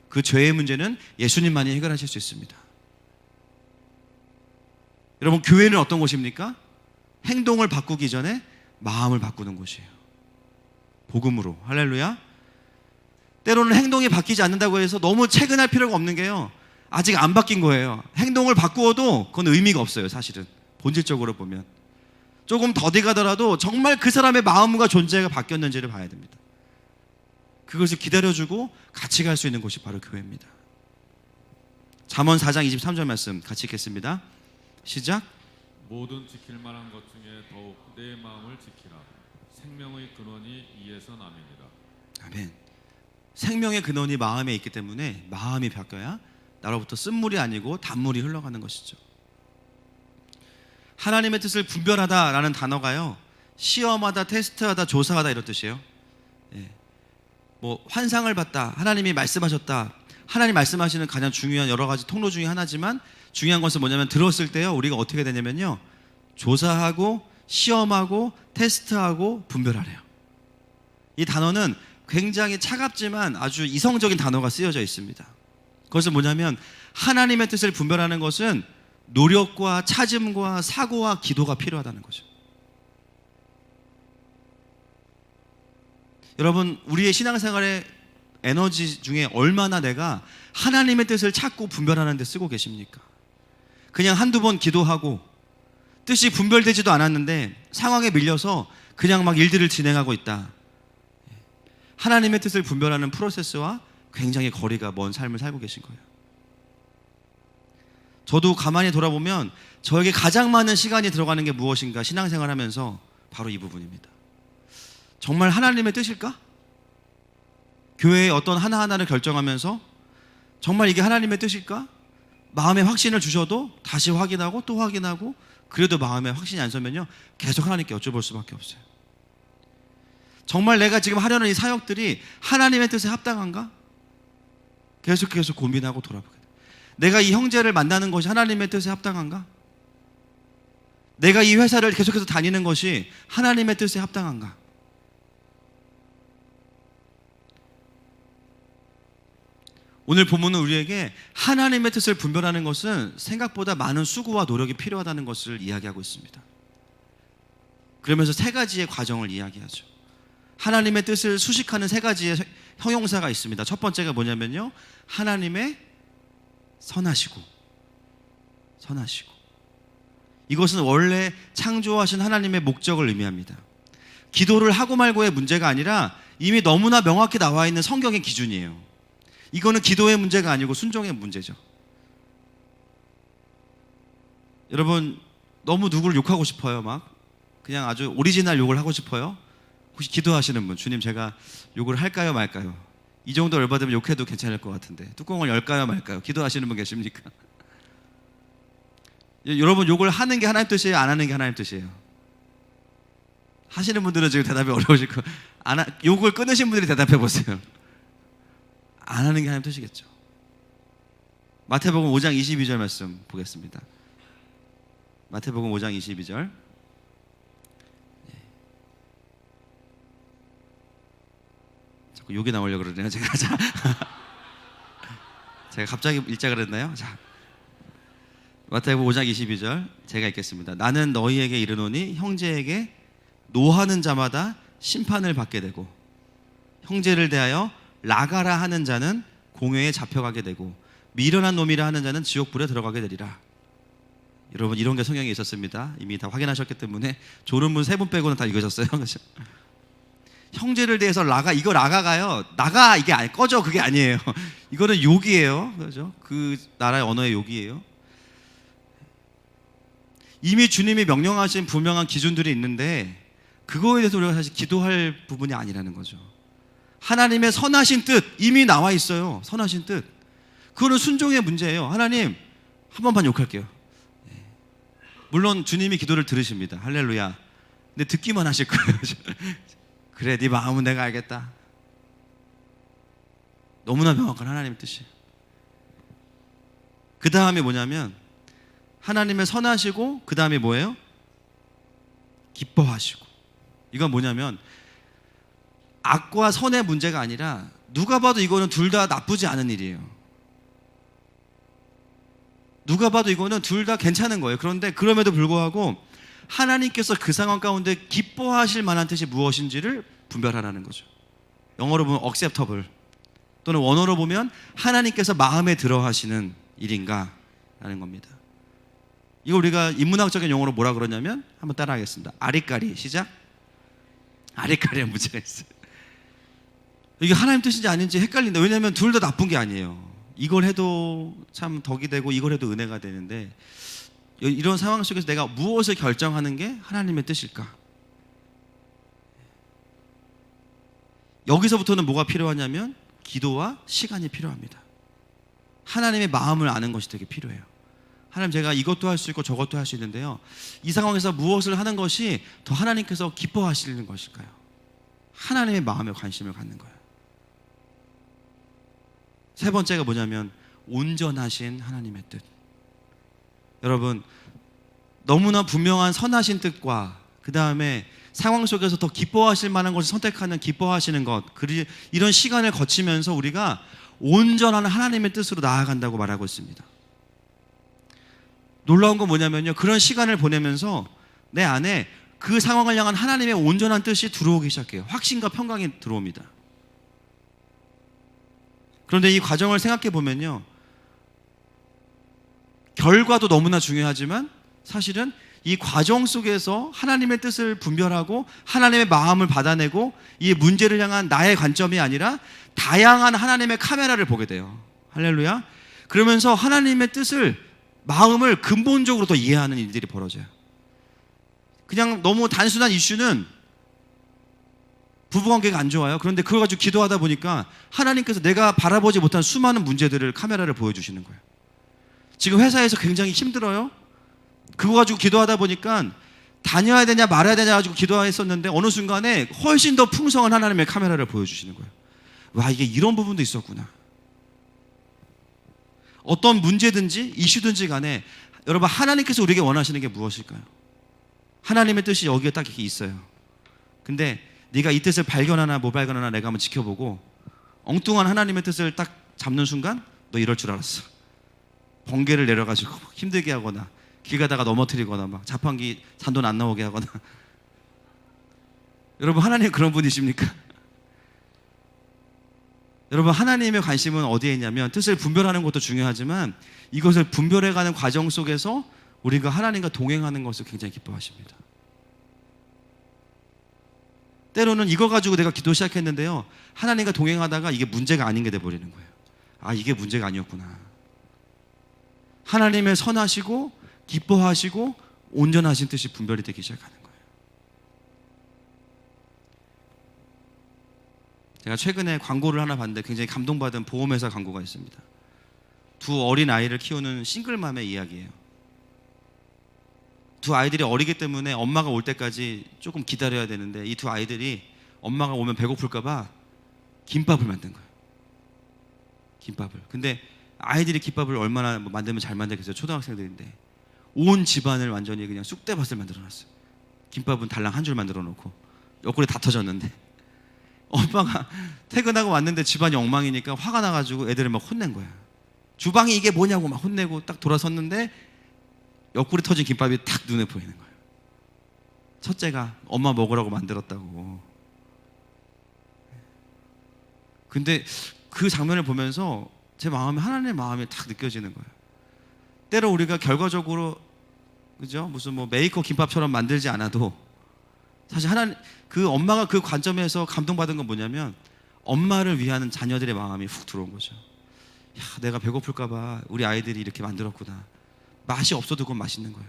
A: 그 죄의 문제는 예수님만이 해결하실 수 있습니다. 여러분, 교회는 어떤 곳입니까? 행동을 바꾸기 전에 마음을 바꾸는 곳이에요. 복음으로. 할렐루야. 때로는 행동이 바뀌지 않는다고 해서 너무 체근할 필요가 없는 게요, 아직 안 바뀐 거예요. 행동을 바꾸어도 그건 의미가 없어요. 사실은 본질적으로 보면 조금 더디 가더라도 정말 그 사람의 마음과 존재가 바뀌었는지를 봐야 됩니다. 그것을 기다려주고 같이 갈 수 있는 곳이 바로 교회입니다. 잠언 4장 23절 말씀 같이 읽겠습니다. 시작.
B: 모든 지킬 만한 것 중에 더욱 내 마음을 지키라. 생명의 근원이 이에서 남이니라.
A: 아멘. 생명의 근원이 마음에 있기 때문에 마음이 바뀌어야 나로부터 쓴물이 아니고 단물이 흘러가는 것이죠. 하나님의 뜻을 분별하다라는 단어가요, 시험하다, 테스트하다, 조사하다 이런 뜻이에요. 환상을 봤다, 하나님이 말씀하셨다. 하나님 말씀하시는 가장 중요한 여러 가지 통로 중에 하나지만 중요한 것은 뭐냐면 들었을 때요, 우리가 어떻게 되냐면요, 조사하고 시험하고 테스트하고 분별하래요. 이 단어는 굉장히 차갑지만 아주 이성적인 단어가 쓰여져 있습니다. 그것은 뭐냐면 하나님의 뜻을 분별하는 것은 노력과 찾음과 사고와 기도가 필요하다는 거죠. 여러분, 우리의 신앙생활의 에너지 중에 얼마나 내가 하나님의 뜻을 찾고 분별하는 데 쓰고 계십니까? 그냥 한두 번 기도하고 뜻이 분별되지도 않았는데 상황에 밀려서 그냥 막 일들을 진행하고 있다. 하나님의 뜻을 분별하는 프로세스와 굉장히 거리가 먼 삶을 살고 계신 거예요. 저도 가만히 돌아보면 저에게 가장 많은 시간이 들어가는 게 무엇인가 신앙생활 하면서 바로 이 부분입니다. 정말 하나님의 뜻일까? 교회의 어떤 하나하나를 결정하면서 정말 이게 하나님의 뜻일까? 마음에 확신을 주셔도 다시 확인하고 또 확인하고, 그래도 마음에 확신이 안 서면요, 계속 하나님께 여쭤볼 수밖에 없어요. 정말 내가 지금 하려는 이 사역들이 하나님의 뜻에 합당한가? 계속 고민하고 돌아보게 돼요. 내가 이 형제를 만나는 것이 하나님의 뜻에 합당한가? 내가 이 회사를 계속해서 다니는 것이 하나님의 뜻에 합당한가? 오늘 본문은 우리에게 하나님의 뜻을 분별하는 것은 생각보다 많은 수고와 노력이 필요하다는 것을 이야기하고 있습니다. 그러면서 세 가지의 과정을 이야기하죠. 하나님의 뜻을 수식하는 세 가지의 형용사가 있습니다. 첫 번째가 뭐냐면요, 하나님의 선하시고. 이것은 원래 창조하신 하나님의 목적을 의미합니다. 기도를 하고 말고의 문제가 아니라 이미 너무나 명확히 나와 있는 성경의 기준이에요. 이거는 기도의 문제가 아니고 순종의 문제죠. 여러분, 너무 누구를 욕하고 싶어요? 막 그냥 아주 오리지널 욕을 하고 싶어요? 혹시 기도하시는 분, 주님 제가 욕을 할까요 말까요? 이 정도 열받으면 욕해도 괜찮을 것 같은데 뚜껑을 열까요 말까요? 기도하시는 분 계십니까? 여러분, 욕을 하는 게 하나님 뜻이에요? 안 하는 게 하나님 뜻이에요? 하시는 분들은 지금 대답이 어려우실 거. 욕을 끊으신 분들이 대답해 보세요. 안 하는 게 하나님 뜻이겠죠. 마태복음 5장 22절 말씀 보겠습니다. 마태복음 5장 22절. 자꾸 욕이 나오려고 그러네요. 제가 갑자기 일자 그랬나요? 자, 마태복음 5장 22절 제가 읽겠습니다. 나는 너희에게 이르노니 형제에게 노하는 자마다 심판을 받게 되고 형제를 대하여 라가라 하는 자는 공회에 잡혀가게 되고 미련한 놈이라 하는 자는 지옥불에 들어가게 되리라. 여러분 이런 게 성경에 있었습니다. 이미 다 확인하셨기 때문에 좋은 분 3분 빼고는 다 읽으셨어요. 그렇죠? 형제를 대해서 이거 라가가요. 나가 이게 아니 꺼져 그게 아니에요. 이거는 욕이에요. 그렇죠? 그 나라의 언어의 욕이에요. 이미 주님이 명령하신 분명한 기준들이 있는데 그거에 대해서 우리가 사실 기도할 부분이 아니라는 거죠. 하나님의 선하신 뜻 이미 나와 있어요. 선하신 뜻. 그거는 순종의 문제예요. 하나님 한 번만 욕할게요. 물론 주님이 기도를 들으십니다. 할렐루야. 근데 듣기만 하실 거예요. 그래 네 마음은 내가 알겠다. 너무나 명확한 하나님의 뜻이에요. 그 다음에 뭐냐면 하나님의 선하시고 그 다음에 뭐예요? 기뻐하시고. 이건 뭐냐면 악과 선의 문제가 아니라 누가 봐도 이거는 둘 다 나쁘지 않은 일이에요. 누가 봐도 이거는 둘 다 괜찮은 거예요. 그런데 그럼에도 불구하고 하나님께서 그 상황 가운데 기뻐하실 만한 뜻이 무엇인지를 분별하라는 거죠. 영어로 보면 acceptable 또는 원어로 보면 하나님께서 마음에 들어 하시는 일인가 라는 겁니다. 이거 우리가 인문학적인 용어로 뭐라 그러냐면 한번 따라 하겠습니다. 아리까리 시작. 아리까리에 문제가 있어요. 이게 하나님 뜻인지 아닌지 헷갈린다. 왜냐하면 둘 다 나쁜 게 아니에요. 이걸 해도 참 덕이 되고 이걸 해도 은혜가 되는데 이런 상황 속에서 내가 무엇을 결정하는 게 하나님의 뜻일까? 여기서부터는 뭐가 필요하냐면 기도와 시간이 필요합니다. 하나님의 마음을 아는 것이 되게 필요해요. 하나님 제가 이것도 할 수 있고 저것도 할 수 있는데요. 이 상황에서 무엇을 하는 것이 더 하나님께서 기뻐하시는 것일까요? 하나님의 마음에 관심을 갖는 거예요. 세 번째가 뭐냐면 온전하신 하나님의 뜻. 여러분 너무나 분명한 선하신 뜻과 그 다음에 상황 속에서 더 기뻐하실 만한 것을 선택하는 기뻐하시는 것, 이런 시간을 거치면서 우리가 온전한 하나님의 뜻으로 나아간다고 말하고 있습니다. 놀라운 건 뭐냐면요, 그런 시간을 보내면서 내 안에 그 상황을 향한 하나님의 온전한 뜻이 들어오기 시작해요. 확신과 평강이 들어옵니다. 그런데 이 과정을 생각해 보면요, 결과도 너무나 중요하지만 사실은 이 과정 속에서 하나님의 뜻을 분별하고 하나님의 마음을 받아내고 이 문제를 향한 나의 관점이 아니라 다양한 하나님의 카메라를 보게 돼요. 할렐루야. 그러면서 하나님의 뜻을, 마음을 근본적으로 더 이해하는 일들이 벌어져요. 그냥 너무 단순한 이슈는 부부관계가 안 좋아요. 그런데 그걸 가지고 기도하다 보니까 하나님께서 내가 바라보지 못한 수많은 문제들을 카메라를 보여주시는 거예요. 지금 회사에서 굉장히 힘들어요. 그거 가지고 기도하다 보니까 다녀야 되냐 말아야 되냐 가지고 기도했었는데 어느 순간에 훨씬 더 풍성한 하나님의 카메라를 보여주시는 거예요. 와, 이게 이런 부분도 있었구나. 어떤 문제든지 이슈든지 간에 여러분 하나님께서 우리에게 원하시는 게 무엇일까요? 하나님의 뜻이 여기에 딱 이렇게 있어요. 근데 네가 이 뜻을 발견하나 못 발견하나 내가 한번 지켜보고 엉뚱한 하나님의 뜻을 딱 잡는 순간 너 이럴 줄 알았어. 번개를 내려가지고 힘들게 하거나 길 가다가 넘어뜨리거나 막 자판기 잔돈 안 나오게 하거나. 여러분 하나님 그런 분이십니까? 여러분 하나님의 관심은 어디에 있냐면 뜻을 분별하는 것도 중요하지만 이것을 분별해가는 과정 속에서 우리가 하나님과 동행하는 것을 굉장히 기뻐하십니다. 때로는 이거 가지고 내가 기도 시작했는데요, 하나님과 동행하다가 이게 문제가 아닌 게 돼버리는 거예요. 아, 이게 문제가 아니었구나. 하나님의 선하시고 기뻐하시고 온전하신 뜻이 분별이 되기 시작하는 거예요. 제가 최근에 광고를 하나 봤는데 굉장히 감동받은 보험회사 광고가 있습니다. 두 어린 아이를 키우는 싱글맘의 이야기예요. 두 아이들이 어리기 때문에 엄마가 올 때까지 조금 기다려야 되는데 이 두 아이들이 엄마가 오면 배고플까 봐 김밥을 만든 거예요. 김밥을. 근데 아이들이 김밥을 얼마나 만들면 잘 만들겠어요. 초등학생들인데 온 집안을 완전히 그냥 쑥대밭을 만들어놨어요. 김밥은 달랑 한 줄 만들어 놓고 옆구리 다 터졌는데 엄마가 퇴근하고 왔는데 집안이 엉망이니까 화가 나가지고 애들을 막 혼낸 거야. 주방이 이게 뭐냐고 막 혼내고 딱 돌아섰는데 옆구리 터진 김밥이 딱 눈에 보이는 거예요. 첫째가 엄마 먹으라고 만들었다고. 근데 그 장면을 보면서 제 마음에 하나님의 마음이 딱 느껴지는 거예요. 때로 우리가 결과적으로 그죠? 무슨 뭐 메이커 김밥처럼 만들지 않아도 사실 하나님 그 엄마가 그 관점에서 감동받은 건 뭐냐면 엄마를 위하는 자녀들의 마음이 훅 들어온 거죠. 야, 내가 배고플까봐 우리 아이들이 이렇게 만들었구나. 맛이 없어도 그건 맛있는 거예요.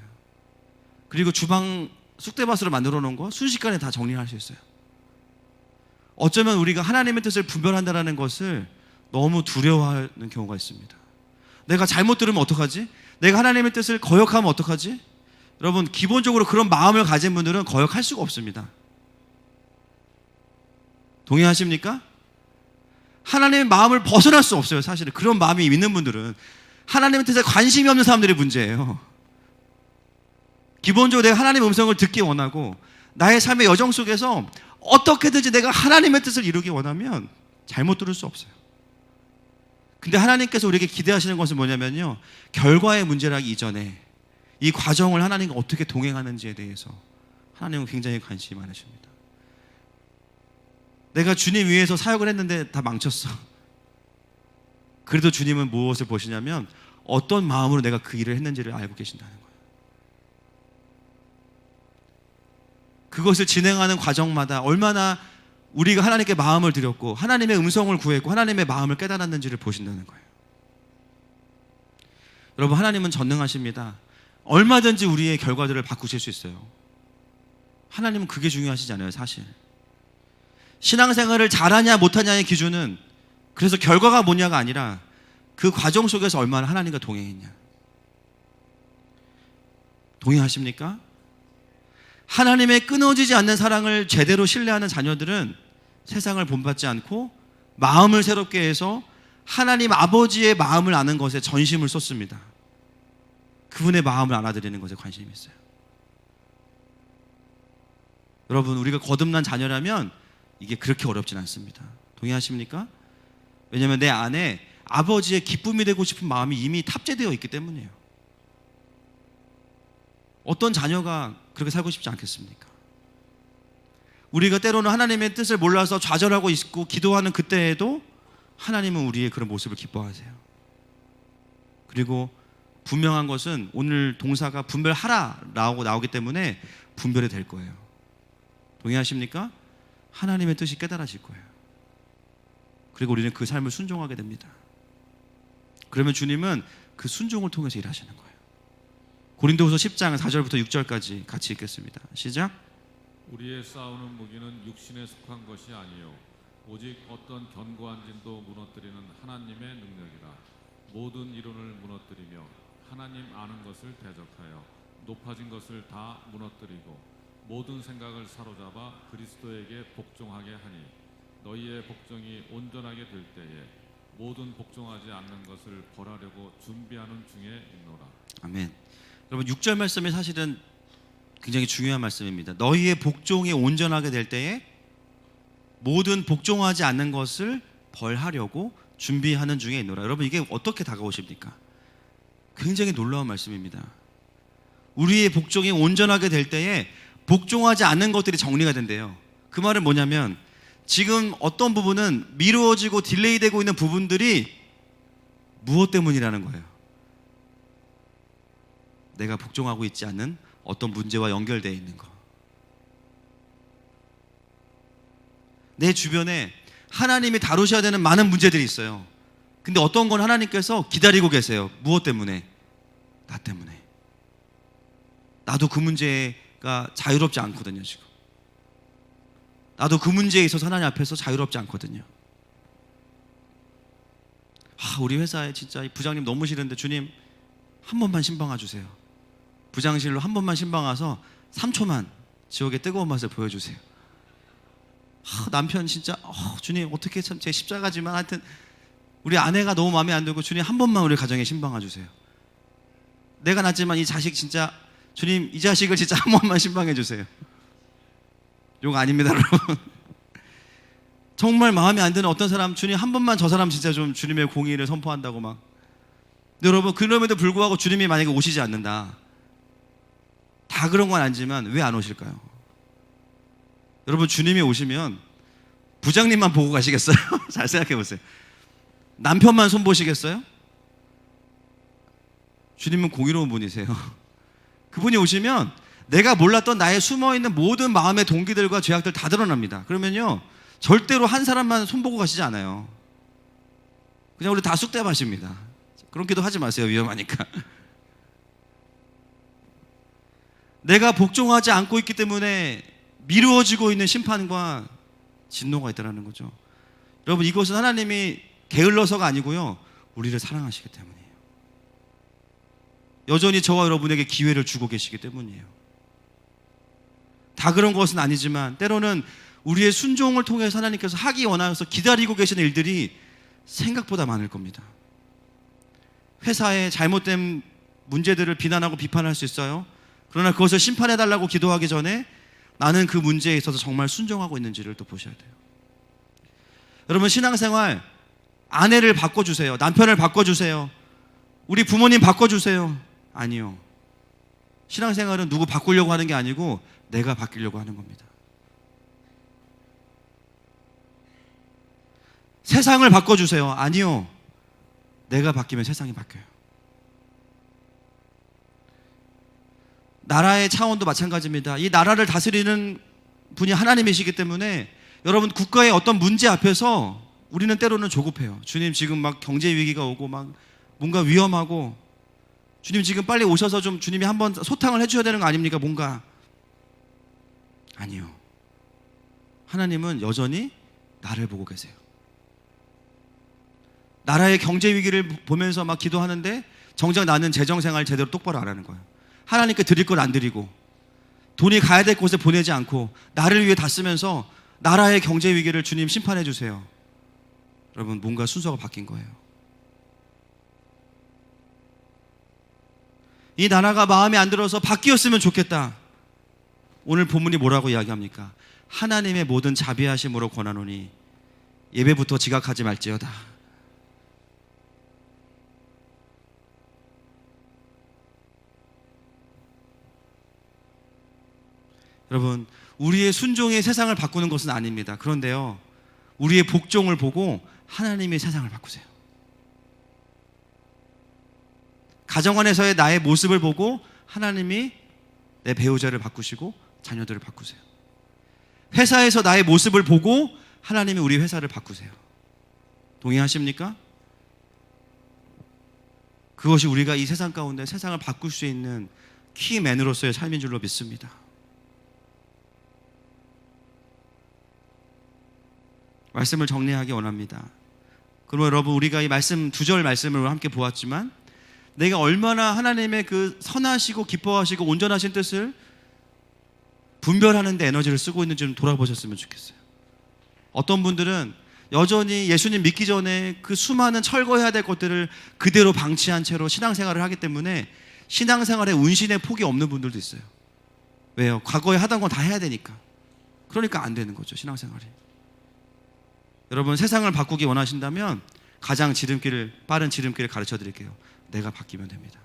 A: 그리고 주방 쑥대밭으로 만들어 놓은 거 순식간에 다 정리할 수 있어요. 어쩌면 우리가 하나님의 뜻을 분별한다는 것을 너무 두려워하는 경우가 있습니다. 내가 잘못 들으면 어떡하지? 내가 하나님의 뜻을 거역하면 어떡하지? 여러분, 기본적으로 그런 마음을 가진 분들은 거역할 수가 없습니다. 동의하십니까? 하나님의 마음을 벗어날 수 없어요. 사실은 그런 마음이 있는 분들은 하나님의 뜻에 관심이 없는 사람들이 문제예요. 기본적으로 내가 하나님의 음성을 듣기 원하고 나의 삶의 여정 속에서 어떻게든지 내가 하나님의 뜻을 이루기 원하면 잘못 들을 수 없어요. 근데 하나님께서 우리에게 기대하시는 것은 뭐냐면요, 결과의 문제라기 이전에 이 과정을 하나님과 어떻게 동행하는지에 대해서 하나님은 굉장히 관심이 많으십니다. 내가 주님 위해서 사역을 했는데 다 망쳤어. 그래도 주님은 무엇을 보시냐면 어떤 마음으로 내가 그 일을 했는지를 알고 계신다는 거예요. 그것을 진행하는 과정마다 얼마나 우리가 하나님께 마음을 드렸고 하나님의 음성을 구했고 하나님의 마음을 깨달았는지를 보신다는 거예요. 여러분, 하나님은 전능하십니다. 얼마든지 우리의 결과들을 바꾸실 수 있어요. 하나님은 그게 중요하시지 않아요. 사실 신앙생활을 잘하냐 못하냐의 기준은 그래서 결과가 뭐냐가 아니라 그 과정 속에서 얼마나 하나님과 동행했냐. 동의하십니까? 하나님의 끊어지지 않는 사랑을 제대로 신뢰하는 자녀들은 세상을 본받지 않고 마음을 새롭게 해서 하나님 아버지의 마음을 아는 것에 전심을 쏟습니다. 그분의 마음을 알아들이는 것에 관심이 있어요. 여러분, 우리가 거듭난 자녀라면 이게 그렇게 어렵진 않습니다. 동의하십니까? 왜냐하면 내 안에 아버지의 기쁨이 되고 싶은 마음이 이미 탑재되어 있기 때문이에요. 어떤 자녀가 그렇게 살고 싶지 않겠습니까? 우리가 때로는 하나님의 뜻을 몰라서 좌절하고 있고 기도하는 그때에도 하나님은 우리의 그런 모습을 기뻐하세요. 그리고 분명한 것은 오늘 동사가 분별하라라고 나오기 때문에 분별이 될 거예요. 동의하십니까? 하나님의 뜻이 깨달아질 거예요. 그리고 우리는 그 삶을 순종하게 됩니다. 그러면 주님은 그 순종을 통해서 일하시는 거예요. 고린도후서 10장 4절부터 6절까지 같이 읽겠습니다. 시작.
B: 우리의 싸우는 무기는 육신에 속한 것이 아니요 오직 어떤 견고한 진도 무너뜨리는 하나님의 능력이라. 모든 이론을 무너뜨리며 하나님 아는 것을 대적하여 높아진 것을 다 무너뜨리고 모든 생각을 사로잡아 그리스도에게 복종하게 하니 너희의 복종이 온전하게 될 때에 모든 복종하지 않는 것을 벌하려고 준비하는 중에 있노라.
A: 아멘. 여러분, 6절 말씀이 사실은 굉장히 중요한 말씀입니다. 너희의 복종이 온전하게 될 때에 모든 복종하지 않는 것을 벌하려고 준비하는 중에 있노라. 여러분, 이게 어떻게 다가오십니까? 굉장히 놀라운 말씀입니다. 우리의 복종이 온전하게 될 때에 복종하지 않는 것들이 정리가 된대요. 그 말은 뭐냐면 지금 어떤 부분은 미루어지고 딜레이되고 있는 부분들이 무엇 때문이라는 거예요? 내가 복종하고 있지 않는 어떤 문제와 연결되어 있는 거. 내 주변에 하나님이 다루셔야 되는 많은 문제들이 있어요. 근데 어떤 건 하나님께서 기다리고 계세요. 무엇 때문에? 나 때문에. 나도 그 문제가 자유롭지 않거든요, 지금. 나도 그 문제에 있어서 하나님 앞에서 자유롭지 않거든요. 우리 회사에 진짜 부장님 너무 싫은데 주님 한 번만 신방아 주세요. 부장실로 한 번만 신방 와서 3초만 지옥의 뜨거운 맛을 보여주세요. 남편 진짜 주님 어떻게 참 제 십자가지만 하여튼 우리 아내가 너무 마음에 안 들고 주님 한 번만 우리 가정에 신방아 주세요. 내가 낳지만 이 자식 진짜 주님 이 자식을 진짜 한 번만 신방해 주세요. 욕 아닙니다, 여러분. 정말 마음에 안 드는 어떤 사람 주님 한 번만 저 사람 진짜 좀 주님의 공의를 선포한다고 막. 근데 여러분, 그럼에도 불구하고 주님이 만약에 오시지 않는다. 다 그런 건 아니지만 왜 안 오실까요? 여러분, 주님이 오시면 부장님만 보고 가시겠어요? 잘 생각해 보세요. 남편만 손보시겠어요? 주님은 공의로운 분이세요. 그분이 오시면 내가 몰랐던 나의 숨어있는 모든 마음의 동기들과 죄악들 다 드러납니다. 그러면요, 절대로 한 사람만 손보고 가시지 않아요. 그냥 우리 다 쑥대 마십니다. 그런 기도 하지 마세요. 위험하니까. 내가 복종하지 않고 있기 때문에 미루어지고 있는 심판과 진노가 있다는 거죠. 여러분, 이것은 하나님이 게을러서가 아니고요, 우리를 사랑하시기 때문이에요. 여전히 저와 여러분에게 기회를 주고 계시기 때문이에요. 다 그런 것은 아니지만 때로는 우리의 순종을 통해서 하나님께서 하기 원하여서 기다리고 계시는 일들이 생각보다 많을 겁니다. 회사의 잘못된 문제들을 비난하고 비판할 수 있어요. 그러나 그것을 심판해달라고 기도하기 전에 나는 그 문제에 있어서 정말 순종하고 있는지를 또 보셔야 돼요. 여러분, 신앙생활, 아내를 바꿔주세요. 남편을 바꿔주세요. 우리 부모님 바꿔주세요. 아니요. 신앙생활은 누구 바꾸려고 하는 게 아니고 내가 바뀌려고 하는 겁니다. 세상을 바꿔주세요. 아니요. 내가 바뀌면 세상이 바뀌어요. 나라의 차원도 마찬가지입니다. 이 나라를 다스리는 분이 하나님이시기 때문에 여러분, 국가의 어떤 문제 앞에서 우리는 때로는 조급해요. 주님, 지금 막 경제 위기가 오고 막 뭔가 위험하고, 주님 지금 빨리 오셔서 좀 주님이 한번 소탕을 해주셔야 되는 거 아닙니까? 뭔가. 아니요. 하나님은 여전히 나를 보고 계세요. 나라의 경제 위기를 보면서 막 기도하는데 정작 나는 재정생활 제대로 똑바로 안 하는 거예요. 하나님께 드릴 걸 안 드리고 돈이 가야 될 곳에 보내지 않고 나를 위해 다 쓰면서 나라의 경제 위기를 주님 심판해 주세요. 여러분, 뭔가 순서가 바뀐 거예요. 이 나라가 마음에 안 들어서 바뀌었으면 좋겠다. 오늘 본문이 뭐라고 이야기합니까? 하나님의 모든 자비하심으로 권하노니 예배부터 지각하지 말지어다. 여러분, 우리의 순종이 세상을 바꾸는 것은 아닙니다. 그런데요, 우리의 복종을 보고 하나님이 세상을 바꾸세요. 가정 안에서의 나의 모습을 보고 하나님이 내 배우자를 바꾸시고 자녀들을 바꾸세요. 회사에서 나의 모습을 보고 하나님이 우리 회사를 바꾸세요. 동의하십니까? 그것이 우리가 이 세상 가운데 세상을 바꿀 수 있는 키맨으로서의 삶인 줄로 믿습니다. 말씀을 정리하기 원합니다. 그러면 여러분, 우리가 이 말씀, 2절 말씀을 함께 보았지만 내가 얼마나 하나님의 그 선하시고 기뻐하시고 온전하신 뜻을 분별하는 데 에너지를 쓰고 있는지 좀 돌아보셨으면 좋겠어요. 어떤 분들은 여전히 예수님 믿기 전에 그 수많은 철거해야 될 것들을 그대로 방치한 채로 신앙생활을 하기 때문에 신앙생활에 운신의 폭이 없는 분들도 있어요. 왜요? 과거에 하던 건 다 해야 되니까. 그러니까 안 되는 거죠, 신앙생활이. 여러분, 세상을 바꾸기 원하신다면 가장 빠른 지름길을 가르쳐 드릴게요. 내가 바뀌면 됩니다.